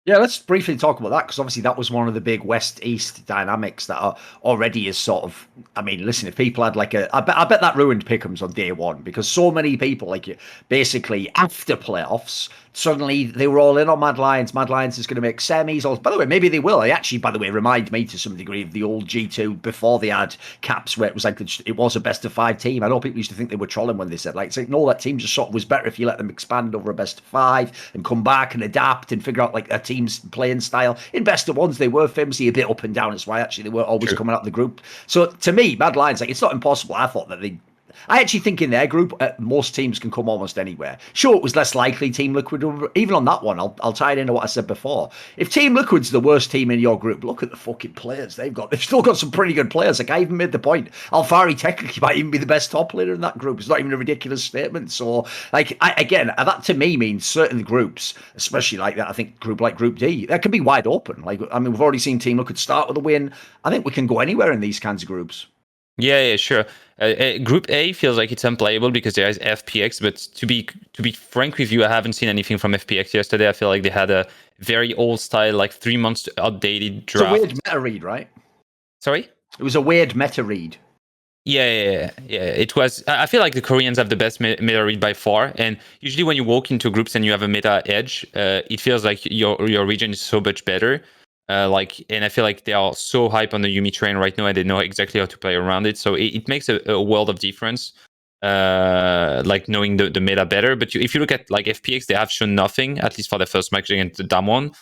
Yeah, let's briefly talk about that because obviously that was one of the big West-East dynamics that are already is sort of. I mean, listen, if people had like I bet that ruined Pickham's on day one because so many people basically after playoffs suddenly they were all in on Mad Lions. Mad Lions is going to make semis. Or by the way, maybe they will. They actually, by the way, remind me to some degree of the old G2 before they had caps where it was like it was a best of five team. I know people used to think they were trolling when they said like, no, that team just sort of was better if you let them expand over a best of five and come back and adapt and figure out like a team's playing style. In best of ones, they were famously a bit up and down. That's why actually they weren't always True. coming out of the group. So to me, Mad Lions, like it's not impossible. I thought that they I actually think in their group, most teams can come almost anywhere. Sure, it was less likely Team Liquid. Even on that one, I'll tie it into what I said before. If Team Liquid's the worst team in your group, look at the fucking players they've got. They've still got some pretty good players. Like I even made the point, Alfari technically might even be the best top player in that group. It's not even a ridiculous statement. So, like, again, that to me means certain groups, especially like that. I think Group D, that can be wide open. Like, I mean, we've already seen Team Liquid start with a win. I think we can go anywhere in these kinds of groups. Yeah, sure. Group A feels like it's unplayable because there is FPX. But to be frank with you, I haven't seen anything from FPX yesterday. I feel like they had a very old style, like 3 months outdated It's a draft. weird meta read, right? Sorry. It was a weird meta read. Yeah. It was. I feel like the Koreans have the best meta read by far. And usually, when you walk into groups and you have a meta edge, it feels like your region is so much better. And I feel like they are so hype on the Yumi train right now, and they know exactly how to play around it. So it makes a world of difference. Like knowing the meta better. But if you look at like FPX, they have shown nothing, at least for the first match against the Damwon.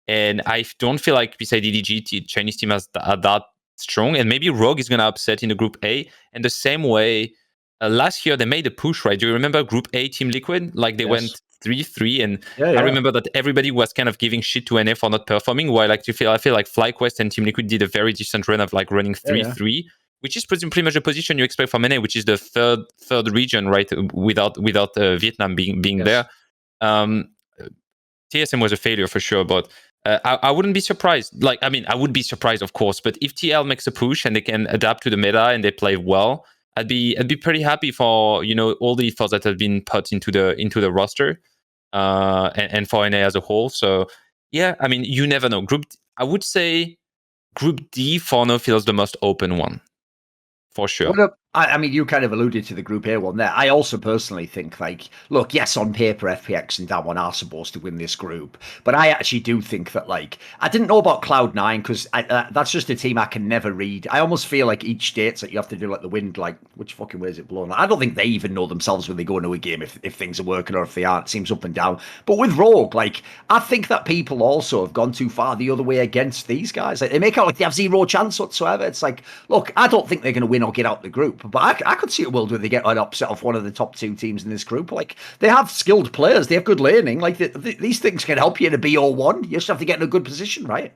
And I don't feel like beside EDG, Chinese team are that strong. And maybe Rogue is going to upset in the Group A. And the same way, last year they made a push, right? Do you remember Group A Team Liquid? Like they went 3-3. And I remember that everybody was kind of giving shit to NA for not performing. While I feel like FlyQuest and Team Liquid did a very decent run of like running 3-3. Which is pretty much the position you expect from NA, which is the third region, right? Without Vietnam being there. TSM was a failure for sure, but I wouldn't be surprised. Like, I mean, I would be surprised, of course, but if TL makes a push and they can adapt to the meta and they play well, I'd be pretty happy for all the efforts that have been put into the roster and for NA as a whole. So yeah, I mean, you never know. I would say Group D for now feels the most open one for sure. I mean, you kind of alluded to the Group A one there. I also personally think, like, look, yes, on paper, FPX and Damwon are supposed to win this group, but I actually do think that, like, I didn't know about Cloud9 because that's just a team I can never read. I almost feel like each state's that you have to do, like, the wind, like, which fucking way is it blowing? I don't think they even know themselves when they go into a game if things are working or if they aren't. It seems up and down. But with Rogue, like, I think that people also have gone too far the other way against these guys. Like, they make out like they have zero chance whatsoever. It's like, look, I don't think they're going to win or get out the group. But I could see a world where they get an upset off one of the top two teams in this group. Like they have skilled players, they have good laning. Like these things can help you in a BO1. You just have to get in a good position, right?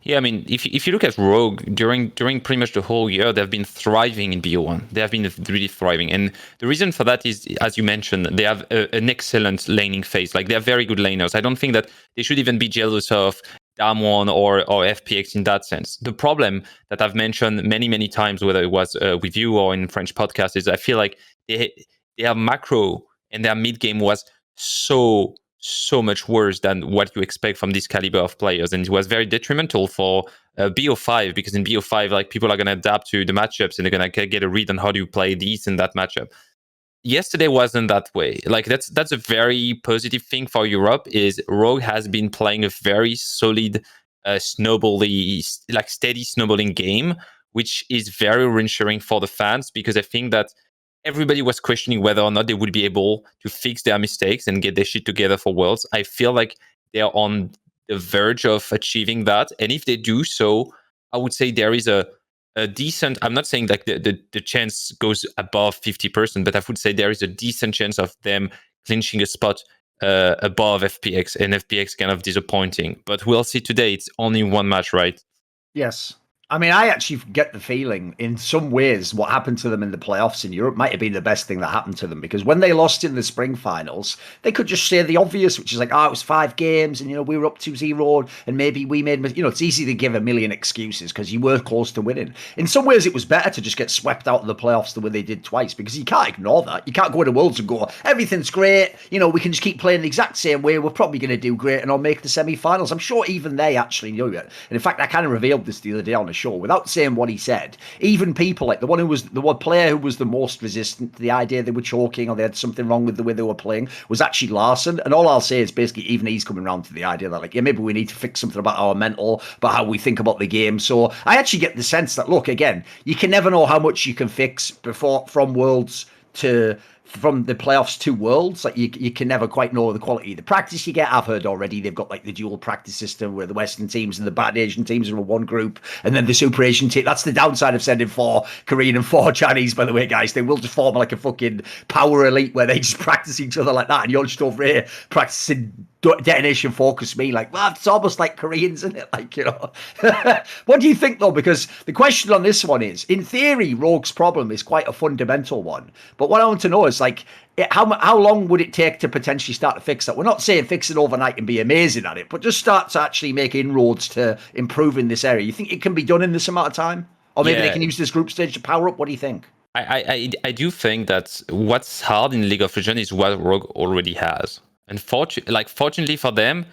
Yeah, I mean, if you look at Rogue during pretty much the whole year, they've been thriving in BO1. They have been really thriving, and the reason for that is, as you mentioned, they have an excellent laning phase. Like they are very good laners. I don't think that they should even be jealous of Damwon or FPX in that sense. The problem that I've mentioned many times, whether it was with you or in French podcast, is I feel like their macro and their mid game was so much worse than what you expect from this caliber of players, and it was very detrimental for BO5 because in BO5, like people are going to adapt to the matchups and they're going to get a read on how do you play these and that matchup. Yesterday wasn't that way. Like that's a very positive thing for Europe. Is Rogue has been playing a very solid, steady snowballing game, which is very reassuring for the fans because I think that everybody was questioning whether or not they would be able to fix their mistakes and get their shit together for Worlds. I feel like they're on the verge of achieving that, and if they do so, I would say there is a decent. I'm not saying like the chance goes above 50%, but I would say there is a decent chance of them clinching a spot above FPX, and FPX kind of disappointing. But we'll see today. It's only one match, right? Yes. I mean, I actually get the feeling in some ways what happened to them in the playoffs in Europe might have been the best thing that happened to them because when they lost in the spring finals, they could just say the obvious, which is like, oh, it was 5 games and, we were up 2-0 and maybe we made, it's easy to give a million excuses because you were close to winning. In some ways, it was better to just get swept out of the playoffs the way they did twice because you can't ignore that. You can't go into Worlds and go, everything's great. We can just keep playing the exact same way. We're probably going to do great and I'll make the semi-finals. I'm sure even they actually knew it. And in fact, I kind of revealed this the other day on a show without saying what he said. Even people like the one player who was the most resistant to the idea they were choking or they had something wrong with the way they were playing was actually Larson. And all I'll say is basically even he's coming around to the idea that like, yeah, maybe we need to fix something about our mental, about how we think about the game. So I actually get the sense that look, again, you can never know how much you can fix before from Worlds to from the playoffs to Worlds. Like you can never quite know the quality of the practice you get. I've heard already they've got like the dual practice system where the Western teams and the bad Asian teams are in one group, and then the Super Asian team. That's the downside of sending 4 Korean and 4 Chinese. By the way, guys, they will just form like a fucking power elite where they just practice each other like that, and you're just over here practicing detonation focus me like, well, it's almost like Koreans, isn't it? Like, what do you think though? Because the question on this one is, in theory, Rogue's problem is quite a fundamental one. But what I want to know is like, how long would it take to potentially start to fix that? We're not saying fix it overnight and be amazing at it, but just start to actually make inroads to improving this area. You think it can be done in this amount of time? Or maybe they can use this group stage to power up? What do you think? I do think that what's hard in League of Legends is what Rogue already has. And fortunately for them,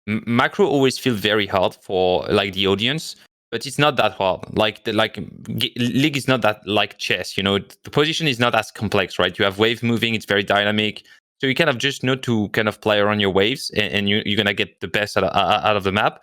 macro always feels very hard for like the audience, but it's not that hard. League is not that like chess. The position is not as complex, right? You have wave moving; it's very dynamic. So you kind of just know to kind of play around your waves, and you're gonna get the best out of the map.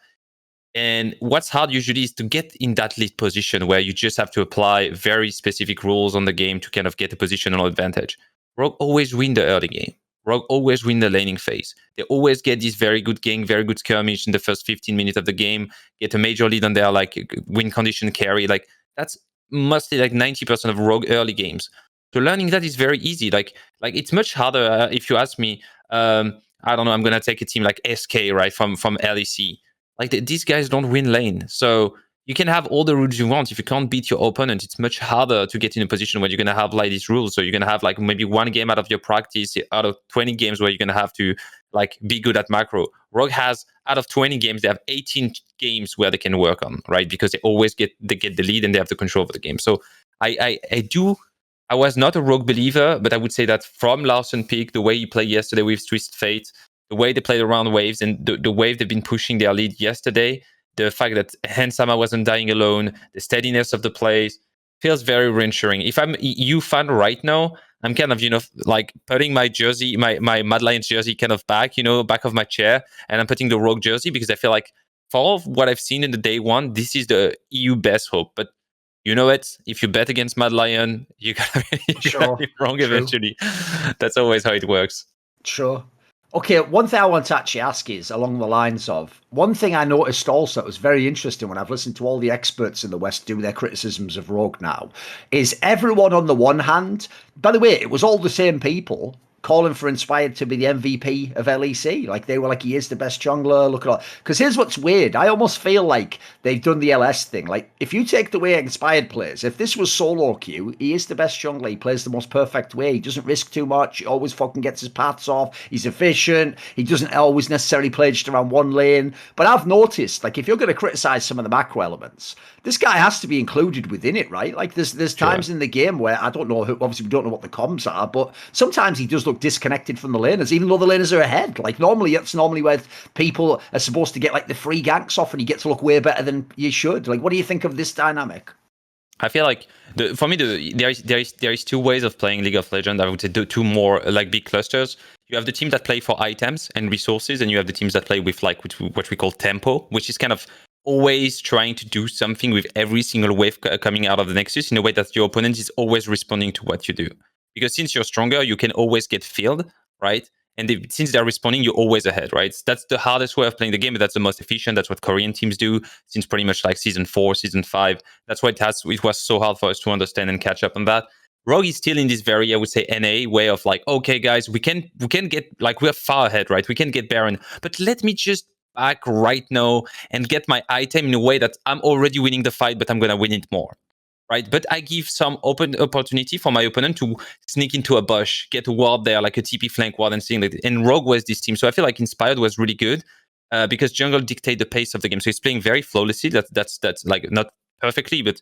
And what's hard usually is to get in that lead position where you just have to apply very specific rules on the game to kind of get a positional advantage. Rogue always win the early game. Rogue always win the laning phase. They always get this very good game, very good skirmish in the first 15 minutes of the game, get a major lead on their like win condition carry. Like that's mostly like 90% of Rogue early games. So learning that is very easy. Like it's much harder if you ask me. I don't know. I'm gonna take a team like SK right from LEC. Like these guys don't win lane, so you can have all the rules you want. If you can't beat your opponent, it's much harder to get in a position where you're gonna have like these rules. So you're gonna have like maybe 1 game out of your practice, out of 20 games where you're gonna have to like be good at macro. Rogue has out of 20 games, they have 18 games where they can work on, right? Because they get the lead and they have the control over the game. So I was not a Rogue believer, but I would say that from Larson Peak, the way he played yesterday with Twist Fate, the way they played around waves and the wave they've been pushing their lead yesterday, the fact that Hansama wasn't dying alone, the steadiness of the plays feels very reassuring. If I'm EU fan right now, I'm kind of, like putting my jersey, my Mad Lions jersey kind of back of my chair, and I'm putting the Rogue jersey because I feel like for all of what I've seen in the day one, this is the EU best hope. But if you bet against Mad Lion, you're gonna be wrong eventually. That's always how it works. Sure. Okay, one thing I want to actually ask is along the lines of one thing I noticed also that was very interesting when I've listened to all the experts in the West do their criticisms of Rogue now is everyone on the one hand, by the way, it was all the same people calling for Inspired to be the MVP of LEC. Like they were like, he is the best jungler. Look at all. Because here's what's weird. I almost feel like they've done the LS thing. Like if you take the way Inspired plays, if this was solo queue, he is the best jungler. He plays the most perfect way. He doesn't risk too much. He always fucking gets his paths off. He's efficient. He doesn't always necessarily play just around one lane. But I've noticed, like if you're going to criticize some of the macro elements, this guy has to be included within it, right? Like there's times in the game where I don't know who, obviously we don't know what the comms are, but sometimes he does look disconnected from the laners, even though the laners are ahead. Like that's normally where people are supposed to get like the free ganks off, and you get to look way better than you should. Like, what do you think of this dynamic? I feel like for me, there is 2 ways of playing League of Legends. I would say 2 more like big clusters. You have the team that play for items and resources, and you have the teams that play with like what we call tempo, which is kind of always trying to do something with every single wave coming out of the Nexus in a way that your opponent is always responding to what you do. Because since you're stronger, you can always get filled, right? And since they're responding, you're always ahead, right? That's the hardest way of playing the game, but that's the most efficient. That's what Korean teams do since pretty much like season 4, season 5. That's why it was so hard for us to understand and catch up on that. Rogue is still in this very, I would say, NA way of like, okay, guys, we can get like we're far ahead, right? We can get Baron, but let me just back right now and get my item in a way that I'm already winning the fight, but I'm gonna win it more. Right, but I give some open opportunity for my opponent to sneak into a bush, get a ward there, like a TP flank ward, and things like that. And Rogue was this team, so I feel like Inspired was really good because jungle dictate the pace of the game. So he's playing very flawlessly. That's like not perfectly, but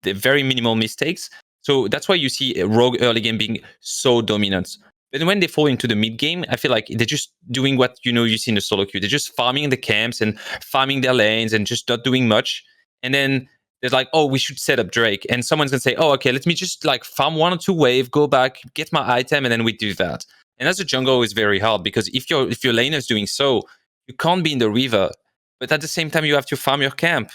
the very minimal mistakes. So that's why you see Rogue early game being so dominant. But when they fall into the mid game, I feel like they're just doing what you see in the solo queue. They're just farming the camps and farming their lanes and just not doing much. And then there's like, oh, we should set up Drake. And someone's going to say, oh, okay, let me just like farm 1 or 2 wave, go back, get my item, and then we do that. And as a jungle, it's very hard because if your laner is doing so, you can't be in the river. But at the same time, you have to farm your camp.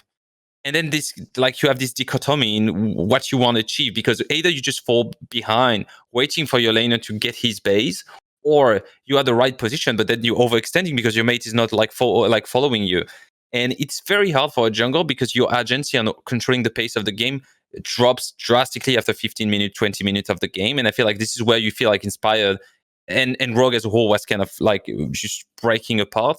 And then this, like, you have this dichotomy in what you want to achieve because either you just fall behind, waiting for your laner to get his base, or you are the right position, but then you're overextending because your mate is not like following you. And it's very hard for a jungle because your agency on controlling the pace of the game drops drastically after 15 minutes, 20 minutes of the game. And I feel like this is where you feel like Inspired and Rogue as a whole was kind of like just breaking apart.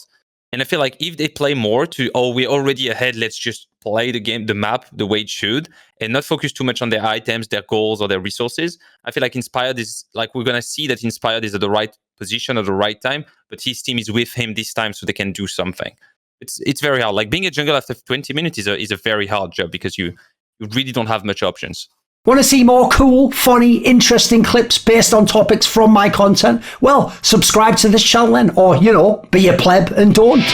And I feel like if they play more to, oh, we're already ahead, let's just play the game, the map, the way it should, and not focus too much on their items, their goals, or their resources. I feel like Inspired is, like, we're going to see that Inspired is at the right position at the right time, but his team is with him this time so they can do something. It's very hard. Like, being a jungle after 20 minutes is a very hard job because you really don't have much options. Want to see more cool, funny, interesting clips based on topics from my content? Well, subscribe to this channel then, or, be a pleb and don't.